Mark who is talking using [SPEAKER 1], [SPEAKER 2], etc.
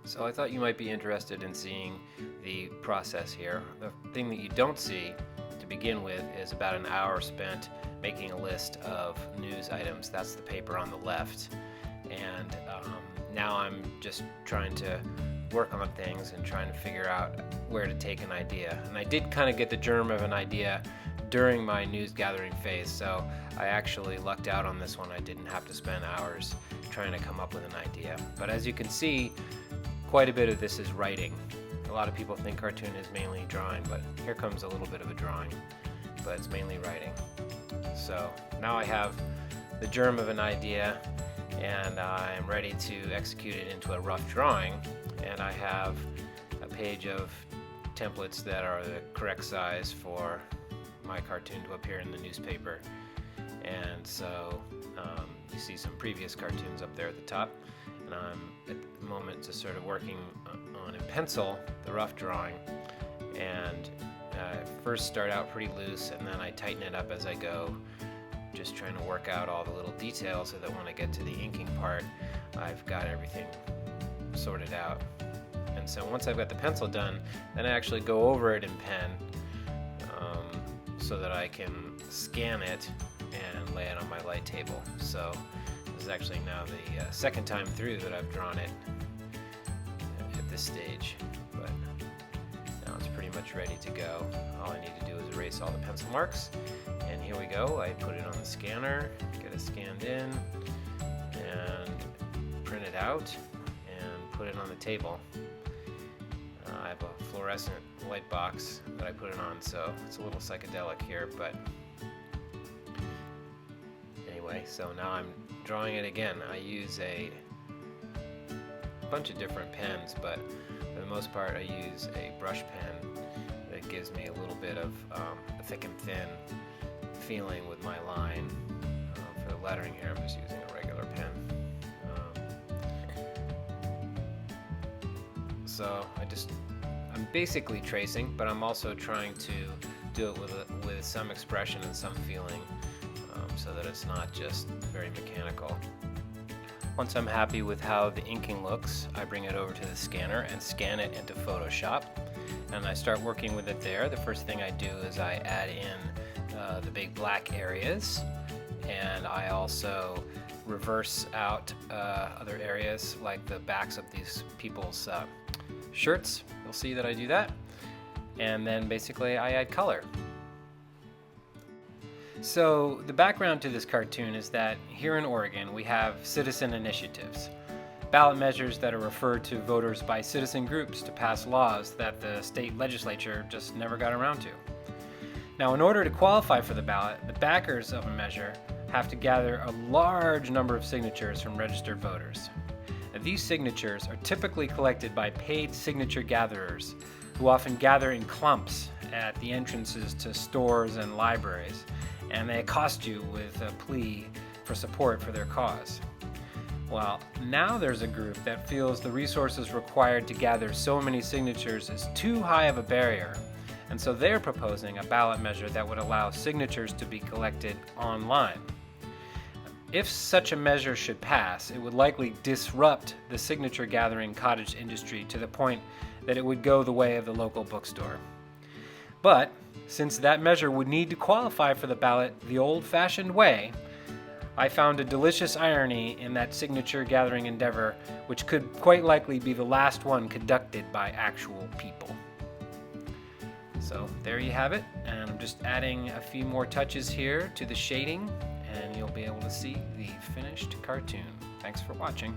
[SPEAKER 1] So I thought you might be interested in seeing the process here. The thing that you don't see to begin with is about an hour spent making a list of news items. That's the paper on the left. And now I'm just trying to work on things and trying to figure out where to take an idea. And I did kind of get the germ of an idea during my news gathering phase, so I actually lucked out on this one. I didn't have to spend hours trying to come up with an idea. But as you can see, quite a bit of this is writing. A lot of people think cartoon is mainly drawing, but here comes a little bit of a drawing, but it's mainly writing. So now I have the germ of an idea and I'm ready to execute it into a rough drawing, and I have a page of templates that are the correct size for my cartoon to appear in the newspaper. And so you see some previous cartoons up there at the top, and I'm at the moment just sort of working on in pencil the rough drawing, and I first start out pretty loose and then I tighten it up as I go, just trying to work out all the little details so that when I get to the inking part I've got everything sorted out. And so once I've got the pencil done, then I actually go over it in pen so that I can scan it and lay it on my light table. So this is actually now the second time through that I've drawn it at this stage, but now it's pretty much ready to go. All I need to do is erase all the pencil marks, and here we go. I put it on the scanner, get it scanned in, and print it out and put it on the table. I have a fluorescent light box that I put it on, so it's a little psychedelic here, but anyway, so now I'm drawing it again. I use a bunch of different pens, but for the most part I use a brush pen that gives me a little bit of a thick and thin feeling with my line. For the lettering here I'm just using a regular pen. So I'm basically tracing, but I'm also trying to do it with some expression and some feeling, so that it's not just very mechanical. Once I'm happy with how the inking looks, I bring it over to the scanner and scan it into Photoshop, and I start working with it there. The first thing I do is I add in the big black areas, and I also reverse out other areas like the backs of these people's shirts. You'll see that I do that, and then basically I add color. So the background to this cartoon is that here in Oregon we have citizen initiatives, ballot measures that are referred to voters by citizen groups to pass laws that the state legislature just never got around to. Now, in order to qualify for the ballot, the backers of a measure have to gather a large number of signatures from registered voters. Now, these signatures are typically collected by paid signature gatherers who often gather in clumps at the entrances to stores and libraries, and they accost you with a plea for support for their cause. Well, now there's a group that feels the resources required to gather so many signatures is too high of a barrier, and so they're proposing a ballot measure that would allow signatures to be collected online. If such a measure should pass, it would likely disrupt the signature gathering cottage industry to the point that it would go the way of the local bookstore. But since that measure would need to qualify for the ballot the old-fashioned way, I found a delicious irony in that signature gathering endeavor, which could quite likely be the last one conducted by actual people. So there you have it, and I'm just adding a few more touches here to the shading, and you'll be able to see the finished cartoon. Thanks for watching.